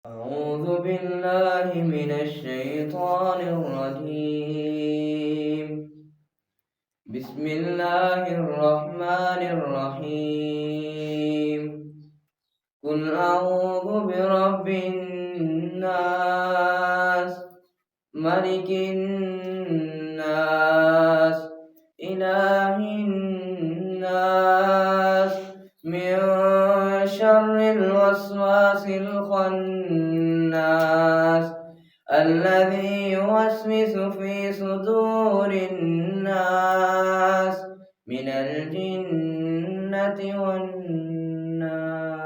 أعوذ بالله من الشيطان الرجيم. بسم الله الرحمن الرحيم. قل أعوذ برب الناس، ملك الناس، إله الناس، من شر الوسواس الخناس الذي يوسوس في صدور الناس من الجنة والناس.